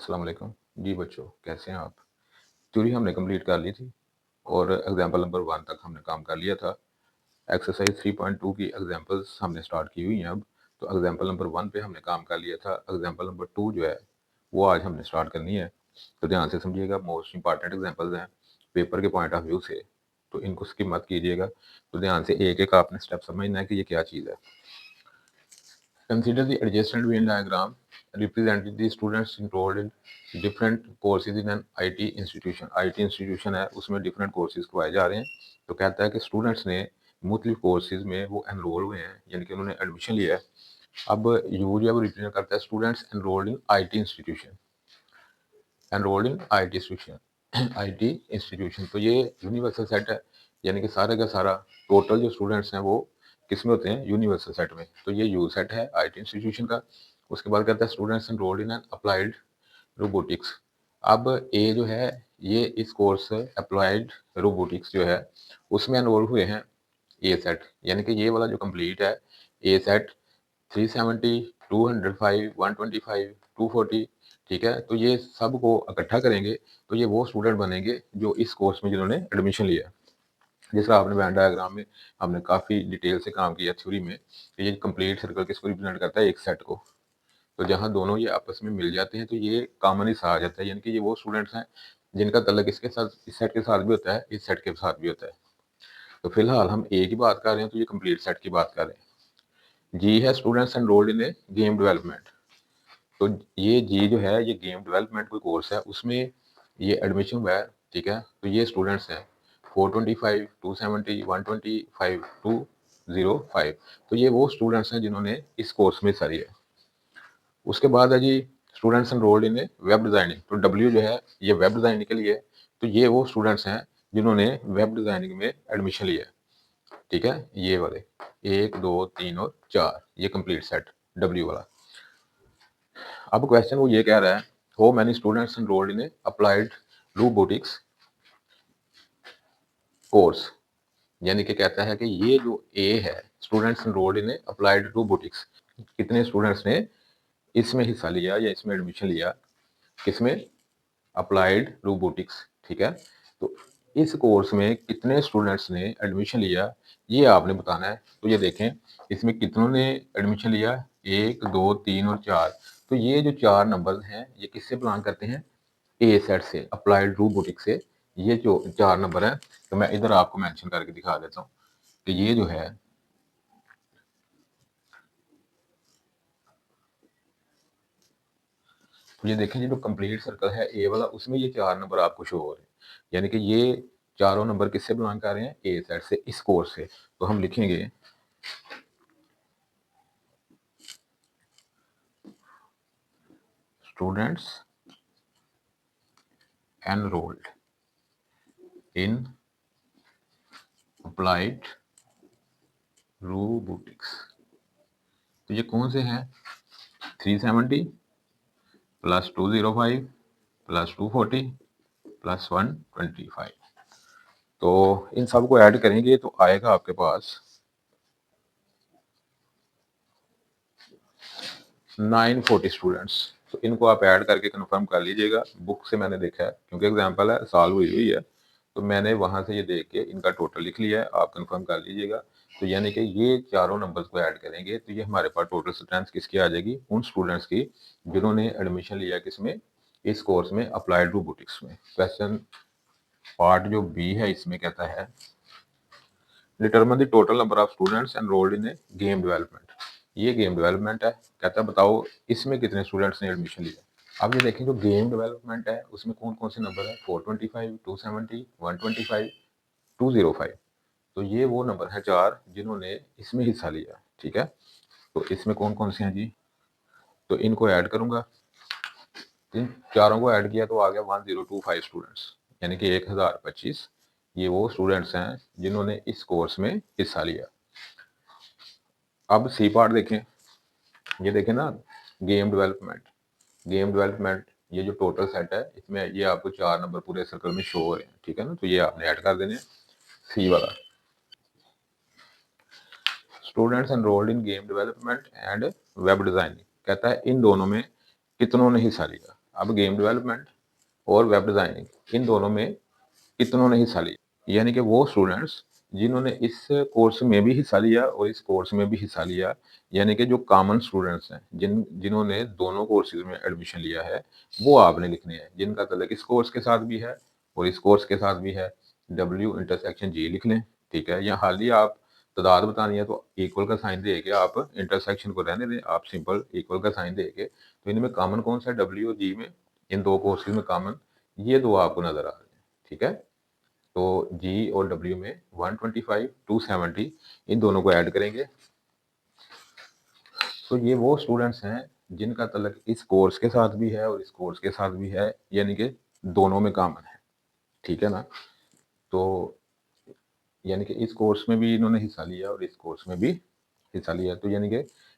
अस्सलाम वालेकुम। जी बच्चों, कैसे हैं आप? थ्योरी हमने कंप्लीट कर ली थी और एग्जाम्पल नंबर 1 तक हमने काम कर लिया था। एक्सरसाइज 3.2 की एग्जाम्पल्स हमने स्टार्ट की हुई हैं अब। तो एग्जाम्पल नंबर 1 पे हमने काम कर लिया था। एग्जाम्पल नंबर 2 जो है वो आज हमने स्टार्ट करनी है। तो ध्यान से समझिएगा, मोस्ट इंपॉर्टेंट एग्जाम्पल्स हैं पेपर के पॉइंट ऑफ व्यू से, तो इनको स्किप मत कीजिएगा। तो ध्यान से एक एक आपने स्टेप समझना है कि ये क्या चीज़ है। Consider the adjacent Venn diagram representing the students enrolled in different courses in an IT institution. IT institution है, उसमें different courses करवाए जा रहे हैं। तो कहता है कि students ने मुख्तलिफ कोर्सेज में वो एनरोल हुए हैं, यानी कि उन्होंने एडमिशन लिया है। अब यू जो है वो रिप्रेजेंट करता है students enrolled in IT institution, enrolled in IT institution, IT institution. तो ये यूनिवर्सल सेट है, यानी कि सारे का सारा टोटल जो स्टूडेंट्स हैं वो किस में होते हैं, यूनिवर्सल सेट में। तो ये यू सेट है IT इंस्टीट्यूशन का। उसके बाद कहता है students enrolled in an applied robotics. अब ए जो है ये इस कोर्स अप्लाइड रोबोटिक्स जो है उसमें एनरोल हुए हैं ए सेट, यानी कि ये वाला जो कंप्लीट है ए सेट 370, 205, 125, 240। ठीक है, तो ये सब को इकट्ठा करेंगे तो ये वो स्टूडेंट बनेंगे जो इस कोर्स में जिन्होंने एडमिशन लिया। जिस तरह आपने वेन डायग्राम में हमने काफ़ी डिटेल से काम किया थ्योरी में, तो ये कंप्लीट सर्कल किसको रिप्रेजेंट करता है, एक सेट को। तो जहाँ दोनों ये आपस में मिल जाते हैं तो ये कॉमन हिस्सा आ जाता है, यानी कि ये वो स्टूडेंट्स हैं जिनका तल्लक इसके साथ, इस सेट के साथ भी होता है, इस सेट के साथ भी होता है। तो फिलहाल हम ए की बात कर रहे हैं, तो ये कंप्लीट सेट की बात कर रहे हैं। जी है स्टूडेंट्स एनरोल्ड इन ए गेम डेवलपमेंट। तो ये जी जो है ये गेम डेवलपमेंट कोई कोर्स है, उसमें ये एडमिशन हुआ है। ठीक है, तो ये स्टूडेंट्स हैं 425, 270, 125, 205। तो ये वो स्टूडेंट्स हैं जिन्होंने इस कोर्स में हिस्सा लिया है। उसके बाद है जी students enrolled in web designing. तो डब्ल्यू जो है ये वेब डिज़ाइनिंग के लिए है। तो ये वो स्टूडेंट्स हैं जिन्होंने वेब डिज़ाइनिंग में एडमिशन लिया है। ठीक है, ये वाले 1, 2, 3 और 4, ये कंप्लीट सेट डब्ल्यू वाला। अब क्वेश्चन वो ये कह रहा है, how many students enrolled in applied robotics course. यानी कि कहता है कि ये जो ए है students enrolled in applied robotics, कितने स्टूडेंट्स ने इसमें हिस्सा लिया या इसमें एडमिशन लिया, किसमें, अप्लाइड रोबोटिक्स। ठीक है, तो इस कोर्स में कितने स्टूडेंट्स ने एडमिशन लिया ये आपने बताना है। तो ये देखें इसमें कितनों ने एडमिशन लिया, 1, 2, 3 और 4। तो ये जो 4 नंबर हैं ये किससे बिलोंग करते हैं, ए सेट से, अप्लाइड रोबोटिक्स से। ये जो 4 नंबर हैं तो मैं इधर आपको मेंशन करके दिखा देता हूँ कि ये जो है ये देखें, ये जो कंप्लीट सर्कल है ए वाला उसमें ये 4 नंबर आपको शो हो रहे हैं, यानी कि ये चारों नंबर किससे बिलोंग कर रहे हैं, ए सेट से, इस कोर्स से। तो हम लिखेंगे students enrolled in applied robotics. तो ये कौन से हैं, 370 प्लस 205 प्लस 240 प्लस 125। तो इन सब को ऐड करेंगे तो आएगा आपके पास 940 स्टूडेंट्स। तो इनको आप ऐड करके कंफर्म कर लीजिएगा। बुक से मैंने देखा है, क्योंकि एग्जांपल है, सॉल्व हुई हुई है, तो मैंने वहां से ये देख के इनका टोटल लिख लिया है, आप कंफर्म कर लीजिएगा। तो यानी कि ये चारों नंबर्स को ऐड करेंगे तो ये हमारे पास टोटल स्ट्रेंथ किसकी आ जाएगी, उन स्टूडेंट्स की जिन्होंने एडमिशन लिया किसमें, इस कोर्स में, अप्लाइड रोबोटिक्स में। क्वेश्चन पार्ट जो बी है इसमें कहता है determine the total number of students enrolled in A game development. ये गेम डेवलपमेंट है, कहता है बताओ इसमें कितने स्टूडेंट्स ने एडमिशन लिया। अब ये देखें जो गेम डेवलपमेंट है उसमें कौन कौन से नंबर है, 425, 270, 125, 205। तो ये वो नंबर है 4 जिन्होंने इसमें हिस्सा लिया। ठीक है, तो इसमें कौन कौन से हैं जी, तो इनको ऐड करूंगा, इन चारों को ऐड किया तो आ गया 1025 स्टूडेंट्स, यानी कि 1025। ये वो स्टूडेंट्स हैं जिन्होंने इस कोर्स में हिस्सा लिया। अब सी पार्ट देखें, ये देखें ना, गेम डेवलपमेंट, गेम डेवलपमेंट ये जो टोटल सेट है इसमें ये आपको 4 नंबर पूरे सर्कल में शो हो रहे हैं। ठीक है ना, तो ये आपने ऐड कर देने हैं। सी वाला students enrolled in game development and web designing, कहता है इन दोनों में कितनों ने हिस्सा लिया। अब गेम डेवलपमेंट और वेब डिज़ाइनिंग इन दोनों में कितनों ने हिस्सा लिया, यानी कि वो स्टूडेंट्स जिन्होंने इस कोर्स में भी हिस्सा लिया और इस कोर्स में भी हिस्सा लिया, यानी कि जो कॉमन स्टूडेंट्स हैं जिन्होंने दोनों कोर्सेज में एडमिशन लिया है, वो आपने लिखने हैं, जिनका तल्लुक इस कोर्स के साथ भी है और इस कोर्स के साथ भी है। डब्ल्यू इंटरसेक्शन जी लिख लें, ठीक है। या हाल ही आप तादाद बतानी है तो इक्वल का साइन दे के आप इंटरसेक्शन को रहने दें, आप सिंपल इक्वल का साइन दे के, तो इनमें कॉमन कौन सा है, डब्ल्यू और जी में, इन दो कोर्सेज में कॉमन ये दो आपको नजर आ रहे हैं, ठीक है। तो जी और डब्ल्यू में 125 270 इन दोनों को ऐड करेंगे, तो ये वो स्टूडेंट्स हैं जिनका तल्लुक इस कोर्स के साथ भी है और इस कोर्स के साथ भी है, यानी कि दोनों में कॉमन है, ठीक है ना। तो यानी कि इस कोर्स में भी इन्होंने हिस्सा लिया और इस कोर्स में भी हिस्सा लिया, तो यानी कि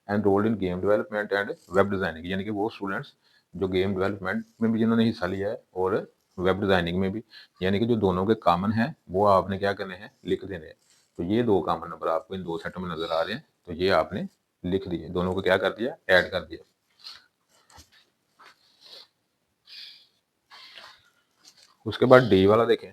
enrolled in game development and web designing, यानी कि वो स्टूडेंट्स जो गेम डेवलपमेंट में भी जिन्होंने हिस्सा लिया है और वेब डिज़ाइनिंग में भी, यानी कि जो दोनों के कॉमन है वो आपने क्या करने हैं, लिख देने हैं। तो ये दो कॉमन नंबर आपको इन दो सेट में नज़र आ रहे हैं, तो ये आपने लिख दिए, दोनों को क्या कर दिया, ऐड कर दिया। उसके बाद डी वाला देखें,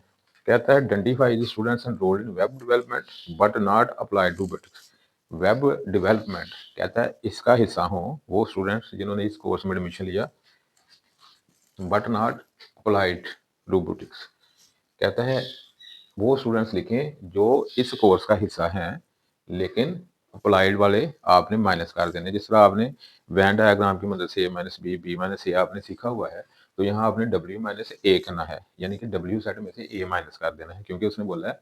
कहता है identify the students enrolled in web development but not applied to robotics. Web development कहता है इसका हिस्सा हो वो स्टूडेंट्स जिन्होंने इस कोर्स में एडमिशन लिया, बट नॉट अप्लाइड रोबोटिक्स कहता है वो स्टूडेंट्स लिखें जो इस कोर्स का हिस्सा हैं, लेकिन अप्लाइड वाले आपने माइनस कर देने। जिस तरह आपने वैन डायग्राम की मदद से a minus B B minus A आपने सीखा हुआ है, तो यहाँ आपने w माइनस ए करना है, यानी कि w सेट में से a माइनस कर देना है, क्योंकि उसने बोला है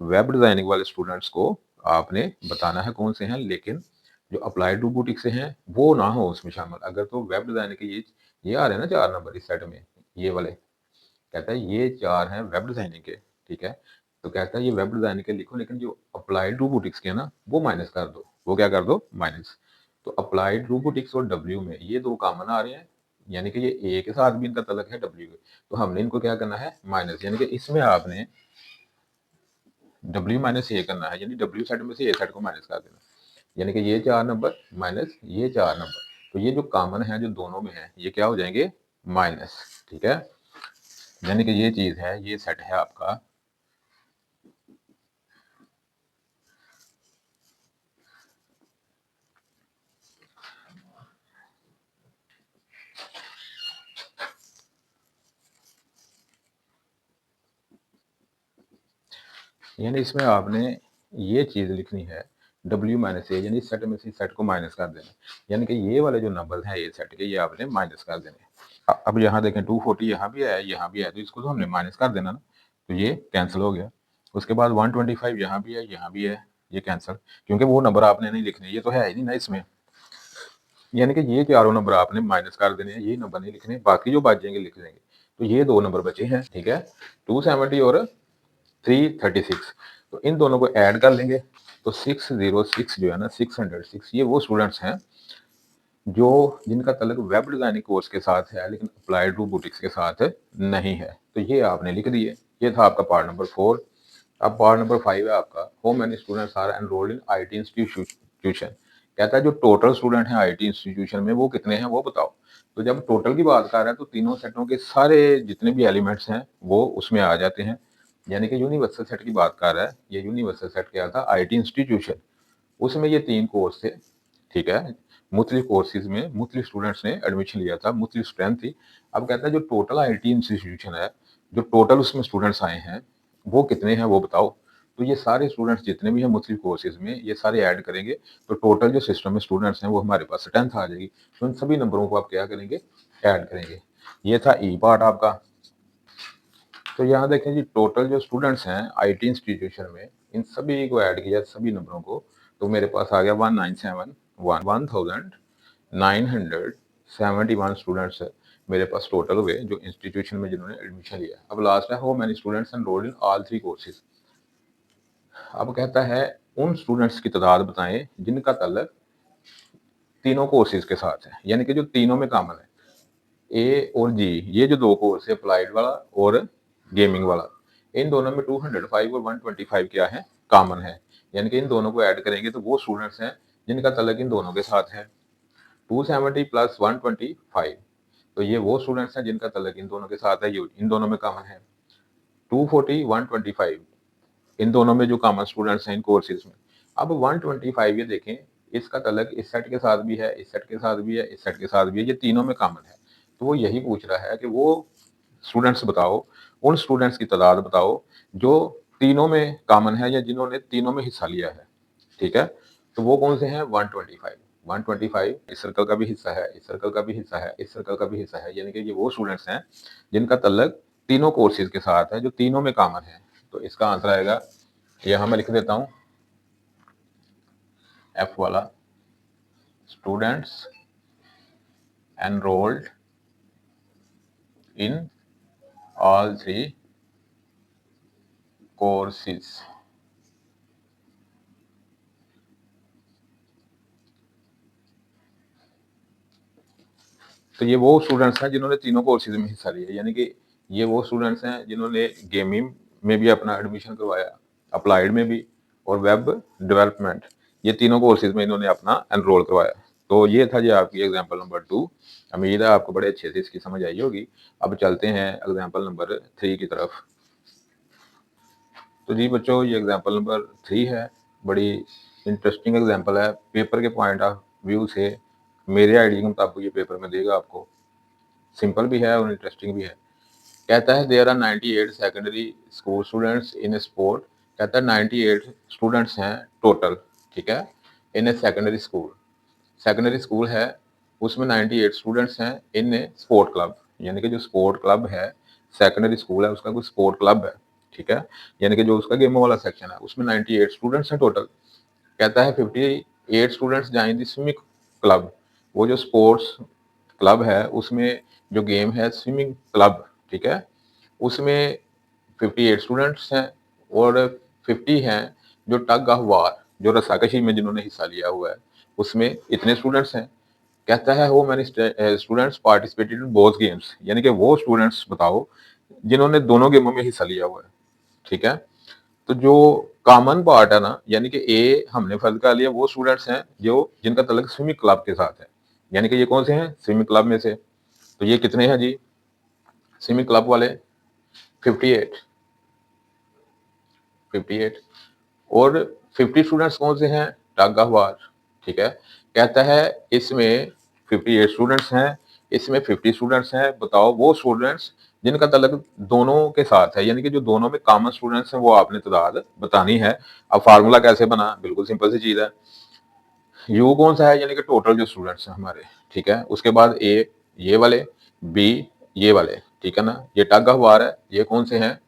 वेब डिजाइनिंग वाले स्टूडेंट्स को आपने बताना है कौन से हैं, लेकिन जो अप्लाइड रोबोटिक्स से हैं वो ना हो उसमें शामिल। अगर तो वेब डिजाइनिंग के ये आ रहे हैं ना 4 नंबर इस सेट में, ये वाले, कहता है ये 4 हैं वेब डिजाइनिंग के, ठीक है। तो कहता है ये वेब डिजाइनिंग के लिखो, लेकिन जो अप्लाइड रोबोटिक्स के ना वो माइनस कर दो, वो क्या कर दो, माइनस। तो अप्लाइड रोबोटिक्स और डब्ल्यू में ये दो कॉमन आ रहे हैं, यानी कि ये ए के साथ भी इनका तल्लुक है डब्ल्यू के, तो हमने इनको क्या करना है, माइनस, यानी कि इसमें आपने डब्ल्यू माइनस ए करना है, यानी डब्ल्यू सेट में से ए सेट को माइनस कर देना, यानी कि ये 4 नंबर माइनस ये 4 नंबर, तो ये जो कॉमन है जो दोनों में है ये क्या हो जाएंगे, माइनस, ठीक है। यानी कि ये चीज है, ये सेट है आपका। यानी इसमें आपने ये चीज़ लिखनी है W माइनस ए, यानी सेट में से सेट को माइनस कर देना, यानी कि ये वाले जो नंबर हैं ए सेट के ये आपने माइनस कर देने। अब यहाँ देखें 240 यहाँ भी है यहाँ भी है, तो इसको तो हमने माइनस कर देना ना, तो ये कैंसिल हो गया। उसके बाद 125 यहाँ भी है यहाँ भी है, ये कैंसिल, क्योंकि वो नंबर आपने नहीं लिखने, ये तो है ही नहीं ना इसमें, यानी कि ये चारों नंबर आपने माइनस कर देने हैं, ये नंबर नहीं लिखने, बाकी जो बचेंगे लिख देंगे। तो ये दो नंबर बचे हैं, ठीक है, 270 और 336, तो इन दोनों को ऐड कर लेंगे, तो 606 जो है ना, 606 ये वो स्टूडेंट्स हैं जो जिनका तल्लुक वेब डिजाइनिंग कोर्स के साथ है, लेकिन अप्लाइड रोबोटिक्स के साथ नहीं है, तो ये आपने लिख दिए। ये था आपका पार्ट नंबर 4। अब पार्ट नंबर 5 है आपका, how many students are enrolled in IT institution. कहता है जो टोटल स्टूडेंट हैं आईटी इंस्टीट्यूशन में वो कितने हैं वो बताओ। तो जब टोटल की बात कर रहा है तो तीनों सेटों के सारे जितने भी एलिमेंट्स हैं वो उसमें आ जाते हैं, यानी कि यूनिवर्सल सेट की बात कर रहा है। ये यूनिवर्सल सेट क्या था, आईटी इंस्टीट्यूशन, उसमें ये 3 कोर्स थे, ठीक है। मुख्तलिफ कोर्सेज में मुख्तलिफ स्टूडेंट्स ने एडमिशन लिया था, मुख्तलिफ स्ट्रेंथ थी। अब कहता है जो टोटल आईटी इंस्टीट्यूशन है, जो टोटल उसमें स्टूडेंट्स आए हैं वो कितने हैं वो बताओ। तो ये सारे स्टूडेंट्स जितने भी हैं मुख्तलिफ कोर्सेज में ये सारे ऐड करेंगे, तो टोटल जो सिस्टम में स्टूडेंट्स हैं वो हमारे पास 10th आ जाएगी। तो इन सभी नंबरों को आप क्या करेंगे, ऐड करेंगे। ये था ई पार्ट आपका। तो यहाँ देखें जी टोटल जो स्टूडेंट्स हैं आईटी इंस्टीट्यूशन में, इन सभी को ऐड किया, सभी नंबरों को, तो मेरे पास आ गया 1971 स्टूडेंट्स मेरे पास टोटल हुए जो इंस्टीट्यूशन में जिन्होंने एडमिशन लिया। अब लास्ट है, how many students enrolled in all 3 courses. अब कहता है उन स्टूडेंट्स की तादाद बताएं जिनका ताल्लुक तीनों कोर्सेज के साथ है, यानी कि जो तीनों में कॉमन है। ए और जी ये जो दो कोर्स है, अप्लाइड वाला और गेमिंग वाला, इन दोनों में 205 और 125 क्या है, कॉमन है, यानी कि इन दोनों को ऐड करेंगे तो वो स्टूडेंट्स हैं जिनका ताल्लुक इन दोनों के साथ है। 270 प्लस 125, तो ये वो स्टूडेंट्स हैं जिनका तल्लुक इन दोनों के साथ है, इन दोनों में कॉमन है। 240, 125 इन दोनों में जो कॉमन स्टूडेंट्स हैं इन कोर्सेज में। अब 125 ये देखें, इसका तल्लुक इस सेट के साथ भी है, इस सेट के साथ भी है, इस सेट के साथ भी है, ये तीनों में कॉमन है। तो वो यही पूछ रहा है कि वो स्टूडेंट्स बताओ, उन स्टूडेंट्स की तादाद बताओ जो तीनों में कॉमन है या जिन्होंने तीनों में हिस्सा लिया है। ठीक है, तो वो कौन से हैं? 125। 125 इस सर्कल का भी हिस्सा है, इस सर्कल का भी हिस्सा है, इस सर्कल का भी हिस्सा है, यानी कि ये वो स्टूडेंट्स हैं जिनका तल्लुक तीनों कोर्सेज के साथ है, जो तीनों में कॉमन है। तो इसका आंसर आएगा, यहां मैं लिख देता हूं, एफ वाला, students enrolled in all 3 courses. तो ये वो स्टूडेंट्स हैं जिन्होंने तीनों कोर्सेज में हिस्सा लिया, यानी कि ये वो स्टूडेंट्स हैं जिन्होंने गेमिंग में भी अपना एडमिशन करवाया, अप्लाइड में भी, और वेब डेवलपमेंट, ये तीनों कोर्सेज में इन्होंने अपना एनरोल करवाया। तो ये था जी आपकी एग्जाम्पल नंबर 2। उम्मीद है आपको बड़े अच्छे से इसकी समझ आई होगी। अब चलते हैं एग्जाम्पल नंबर 3 की तरफ। तो जी बच्चों, ये एग्जाम्पल नंबर 3 है, बड़ी इंटरेस्टिंग एग्जाम्पल है। पेपर के पॉइंट ऑफ व्यू से मेरे आइडिया के मुताबिक ये पेपर में देगा आपको, सिंपल भी है और इंटरेस्टिंग भी है। कहता है there are 98 secondary school students in a sport. कहता है 98 स्टूडेंट्स हैं टोटल, ठीक है, in a secondary school. Secondary school है, उसमें 98 स्टूडेंट्स हैं इन ए स्पोर्ट क्लब, यानी कि जो स्पोर्ट क्लब है, सेकेंडरी स्कूल है उसका कोई स्पोर्ट क्लब है, ठीक है, यानी कि जो उसका गेमों वाला सेक्शन है उसमें 98 स्टूडेंट्स हैं टोटल। कहता है 58 students join the swimming club. वो जो स्पोर्ट्स क्लब है उसमें जो गेम है स्विमिंग क्लब, ठीक है, उसमें 58 स्टूडेंट्स हैं, और 50 हैं जो टग ऑफ वार, जो रस्साकशी में जिन्होंने हिस्सा लिया हुआ है, उसमें इतने स्टूडेंट्स हैं। कहता है वो many students participated in both games, यानी कि वो स्टूडेंट्स बताओ जिन्होंने दोनों गेमों में हिस्सा लिया हुआ है, ठीक है। तो जो कॉमन पार्ट है ना, यानी कि ए हमने फर्ज कर लिया, वो स्टूडेंट्स हैं जो जिनका तल्लुक स्विमिंग क्लब के साथ है, यानी कि ये कौन से हैं? स्विमिंग क्लब में से। तो ये कितने हैं जी स्विमिंग क्लब वाले? 58। 58। और 50 स्टूडेंट्स कौन से हैं? टग ऑफ वार, ठीक है। कहता है इसमें 58 स्टूडेंट्स हैं, इसमें 50 स्टूडेंट्स हैं, बताओ वो स्टूडेंट्स जिनका तल्लुक दोनों के साथ है, यानी कि जो दोनों में कॉमन स्टूडेंट्स हैं वो आपने तादाद बतानी है। अब फार्मूला कैसे बना? बिल्कुल सिंपल सी चीज है। यू कौन सा है? यानी कि टोटल जो स्टूडेंट्स हैं हमारे, ठीक है। उसके बाद ए ये वाले, बी ये वाले, ठीक है ना। ये टग ऑफ वार है, ये कौन से हैं?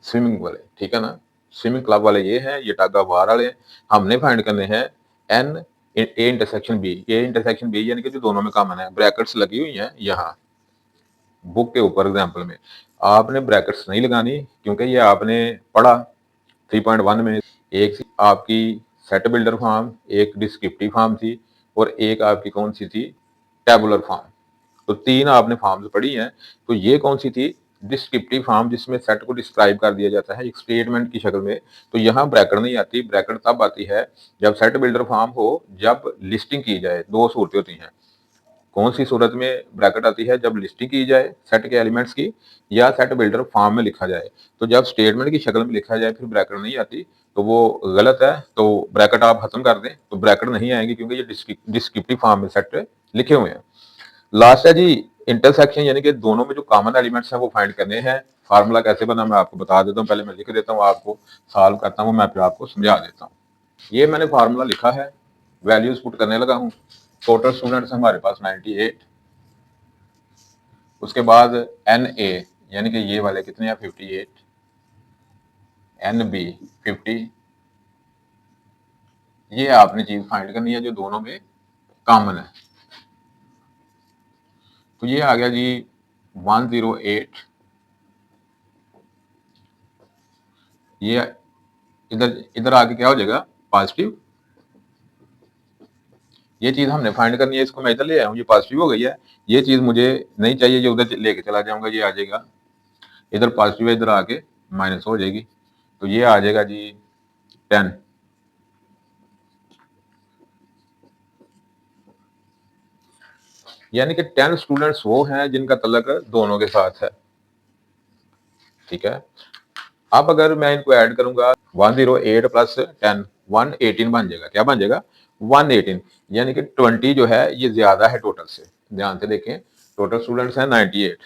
स्विमिंग वाले, ठीक है ना। स्विमिंग क्लब वाले ये हैं, ये टग ऑफ वार वाले हैं। हमने फाइंड करने हैं n A intersection B, A intersection B, यानी कि जो दोनों में कॉमन है। ब्रैकेट्स लगी हुई हैं यहाँ बुक के ऊपर एग्जाम्पल में, आपने ब्रैकेट्स नहीं लगानी क्योंकि ये आपने पढ़ा 3.1 में। एक आपकी सेट बिल्डर फॉर्म, एक डिस्क्रिप्टिव फॉर्म थी, और एक आपकी कौन सी थी? Tabular form. तो 3 आपने फॉर्म्स पढ़ी हैं। तो ये कौन सी थी? डिस्क्रिप्टिव फॉर्म, जिसमें सेट को डिस्क्राइब कर दिया जाता है एक स्टेटमेंट की शक्ल में। तो यहाँ ब्रैकेट नहीं आती, ब्रैकेट तब आती है जब सेट बिल्डर फॉर्म हो, जब लिस्टिंग की जाए। दो सूरतें होती हैं। कौन सी सूरत में ब्रैकेट आती है? जब लिस्टिंग की जाए सेट के एलिमेंट्स की, या सेट बिल्डर फॉर्म में लिखा जाए। तो जब स्टेटमेंट की शक्ल में लिखा जाए फिर ब्रैकेट नहीं आती, तो वो गलत है। तो ब्रैकेट आप खत्म कर दें तो ब्रैकेट नहीं आएंगे, क्योंकि ये डिस्क्रिप्टिव फॉर्म में सेट लिखे हुए हैं। लास्ट है जी इंटरसेक्शन, यानी कि दोनों में जो कॉमन एलिमेंट्स हैं वो फाइंड करने हैं। फार्मूला कैसे बना मैं आपको बता देता हूँ, पहले मैं लिख देता हूँ, आपको सॉल्व करता हूँ, मैं फिर आपको समझा देता हूँ। ये मैंने फार्मूला लिखा है, वैल्यूज पुट करने लगा हूँ। टोटल स्टूडेंट्स हमारे पास 98। उसके बाद एन ए, यानी कि ये वाले कितने हैं? 58। N B 50। ये आपने चीज फाइंड करनी है जो दोनों में कॉमन है। तो ये आ गया जी 108। ये इधर इधर आके क्या हो जाएगा? पॉजिटिव। ये चीज हमने फाइंड करनी है, इसको मैं इधर ले आया हूँ, ये पॉजिटिव हो गई है। ये चीज मुझे नहीं चाहिए, ये उधर लेके चला जाऊंगा, ये आ जाएगा इधर पॉजिटिव है, इधर आके माइनस हो जाएगी। तो ये आ जाएगा जी 10। यानी कि 10 स्टूडेंट्स वो हैं जिनका तल्लक दोनों के साथ है, ठीक है। अब अगर मैं इनको ऐड करूंगा 108 प्लस 10 118 बन जाएगा। क्या बन जाएगा? 118, यानी कि 20 जो है ये ज्यादा है टोटल से। ध्यान से देखें, टोटल स्टूडेंट्स हैं 98,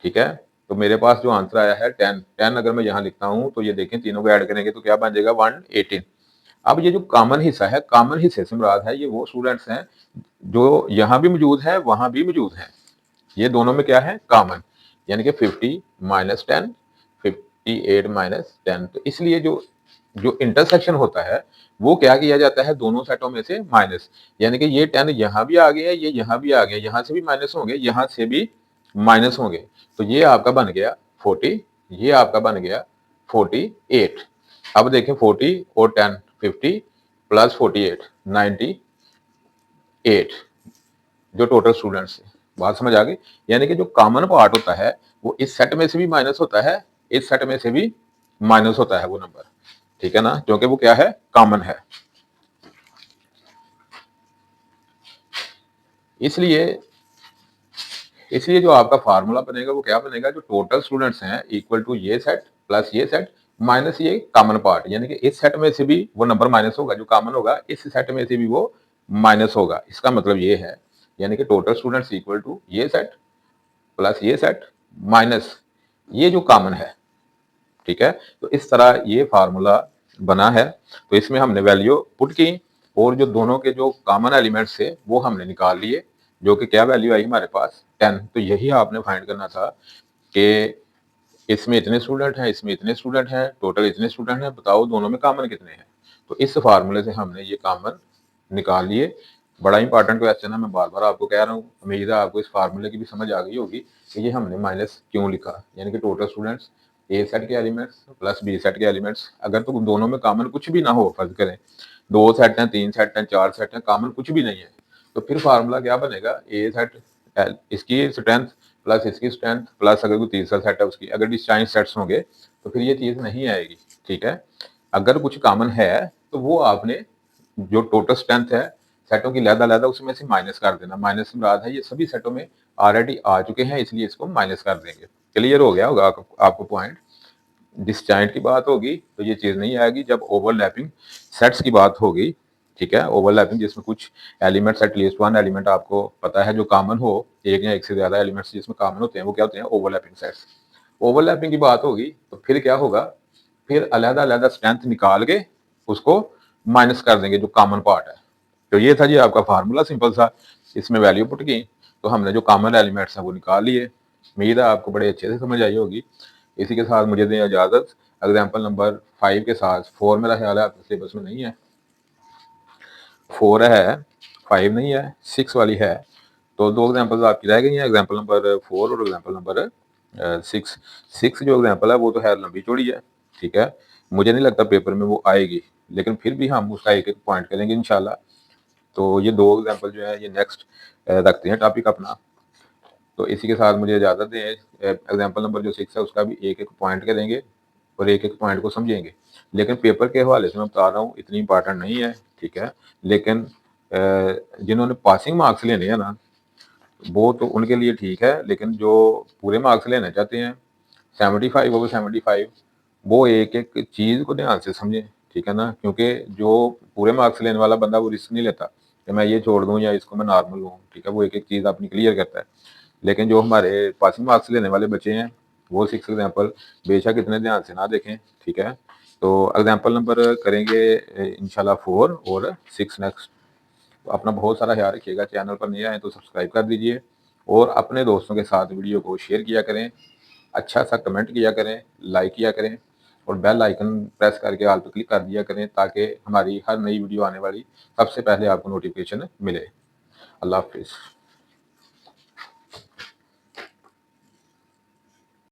ठीक है। तो मेरे पास जो आंसर आया है 10 10 अगर मैं यहाँ लिखता हूँ तो ये देखें तीनों को ऐड करेंगे तो क्या बन जाएगा? 118। अब ये जो कॉमन हिस्सा है, कॉमन हिस्से से मुराद है ये वो स्टूडेंट्स हैं जो यहाँ भी मौजूद है वहां भी मौजूद है। ये दोनों में क्या है? कॉमन, यानी कि 50 माइनस 10, 58 माइनस 10। तो इसलिए जो जो इंटरसेक्शन होता है वो क्या किया जाता है? दोनों सेटों में से माइनस, यानी कि ये 10 यहाँ भी आ गया, ये यहाँ भी आ गया, यहाँ से भी माइनस होंगे, यहाँ से भी माइनस होंगे। तो ये आपका बन गया 40, ये आपका बन गया 48। अब देखें 40 और 10 50 प्लस 48 98, जो टोटल स्टूडेंट्स है। बात समझ आ गई? यानी कि जो कॉमन पार्ट होता है वो इस सेट में से भी माइनस होता है, इस सेट में से भी माइनस होता है वो नंबर, ठीक है ना, क्योंकि वो क्या है? कॉमन है। इसलिए इसलिए जो आपका फार्मूला बनेगा वो क्या बनेगा? जो टोटल स्टूडेंट्स हैं इक्वल टू ये सेट प्लस ये सेट माइनस ये कॉमन पार्ट, यानी कि इस सेट में से भी वो नंबर माइनस होगा, जो कॉमन होगा इस सेट में से भी वो माइनस होगा। इसका मतलब ये है, यानी कि टोटल स्टूडेंट्स इक्वल टू ये सेट प्लस ये सेट माइनस ये जो कॉमन है, ठीक है। तो इस तरह ये फार्मूला बना है। तो इसमें हमने वैल्यू पुट की और जो दोनों के जो कॉमन एलिमेंट्स थे वो हमने निकाल लिए, जो कि क्या वैल्यू आई हमारे पास? 10। तो यही आपने फाइंड करना था कि इसमें इतने स्टूडेंट हैं, इसमें इतने स्टूडेंट हैं, टोटल इतने स्टूडेंट हैं, बताओ दोनों में कॉमन कितने हैं। तो इस फार्मूले से हमने ये कॉमन निकाल लिए। बड़ा इंपॉर्टेंट क्वेश्चन है, मैं बार बार आपको कह रहा हूँ। उम्मीद है आपको इस फार्मूले की भी समझ आ गई होगी कि ये हमने माइनस क्यों लिखा, यानी कि टोटल स्टूडेंट्स ए सेट के एलिमेंट्स प्लस बी सेट के एलिमेंट्स, अगर तो दोनों में कॉमन कुछ भी ना हो, फर्ज करें 2 सेट हैं, 3 सेट हैं, 4 सेट हैं, कॉमन कुछ भी नहीं है, तो फिर फार्मूला क्या बनेगा? ए सेट इसकी स्ट्रेंथ प्लस इसकी स्ट्रेंथ प्लस अगर कोई तीसरा सेट है उसकी, अगर डिस्चाइंट सेट्स होंगे तो फिर ये चीज नहीं आएगी, ठीक है। अगर कुछ कॉमन है तो वो आपने जो टोटल स्ट्रेंथ है सेटों की लहदा उसमें से माइनस कर देना। माइनस से मुराद है ये सभी सेटों में ऑलरेडी आ चुके हैं, इसलिए इसको माइनस कर देंगे। क्लियर हो गया होगा आपको पॉइंट? डिस्जाइंट की बात होगी तो ये चीज नहीं आएगी। जब ओवरलैपिंग सेट्स की बात होगी, ठीक है, ओवरलैपिंग जिसमें कुछ एलिमेंट्स एटलीस्ट वन एलिमेंट आपको पता है जो कॉमन हो, एक या एक से ज्यादा एलिमेंट्स जिसमें कॉमन होते हैं वो क्या होते हैं? Overlapping sets. ओवरलैपिंग की बात होगी तो फिर क्या होगा? फिर अलग अलग स्ट्रेंथ निकाल के उसको माइनस कर देंगे जो कॉमन पार्ट है। तो ये था जी आपका फार्मूला, सिंपल सा। इसमें वैल्यू पुट की तो हमने जो कॉमन एलिमेंट्स हैं वो निकाल लिए। उम्मीद है आपको बड़े अच्छे से समझ आई होगी। इसी के साथ मुझे दें इजाजत। एग्जाम्पल नंबर 5 के साथ, 4 मेरा ख्याल है आपके सिलेबस में नहीं है, 4 है, 5 नहीं है, 6 वाली है। तो दो एग्जाम्पल्स आपकी रह गई हैं, एग्जाम्पल नंबर 4 और एग्जाम्पल नंबर 6। 6 जो एग्जाम्पल है वो तो है लंबी चौड़ी है, ठीक है, मुझे नहीं लगता पेपर में वो आएगी, लेकिन फिर भी हम उसका एक एक पॉइंट करेंगे इंशाल्लाह। तो ये दो एग्जाम्पल जो है ये नेक्स्ट रखते हैं टॉपिक अपना। तो इसी के साथ मुझे इजाज़त दें। एग्जाम्पल नंबर जो 6 है उसका भी एक एक पॉइंट करेंगे और एक एक पॉइंट को समझेंगे। लेकिन पेपर के हवाले से मैं बता रहा हूँ इतनी इंपॉर्टेंट नहीं है, ठीक है। लेकिन जिन्होंने पासिंग मार्क्स लेने हैं ना वो तो उनके लिए ठीक है, लेकिन जो पूरे मार्क्स लेना चाहते हैं 75 ओवर 75, वो एक एक चीज़ को ध्यान से समझें, ठीक है ना। क्योंकि जो पूरे मार्क्स लेने वाला बंदा वो रिस्क नहीं लेता कि मैं ये छोड़ दूँ या इसको मैं नॉर्मल लूँ, ठीक है, वो एक एक चीज़ अपनी क्लियर करता है। लेकिन जो हमारे पासिंग मार्क्स लेने वाले बच्चे हैं वो 6 एग्जाम्पल बेशक इतने ध्यान से ना देखें, ठीक है। तो एग्जाम्पल नंबर करेंगे इंशाल्लाह 4 और 6 नेक्स्ट। तो अपना बहुत सारा ख्याल रखिएगा। चैनल पर नए आए तो सब्सक्राइब कर दीजिए और अपने दोस्तों के साथ वीडियो को शेयर किया करें, अच्छा सा कमेंट किया करें, लाइक किया करें और बेल आइकन प्रेस करके ऑल पे क्लिक कर दिया करें ताकि हमारी हर नई वीडियो आने वाली सबसे पहले आपको नोटिफिकेशन मिले। अल्लाह हाफिज़।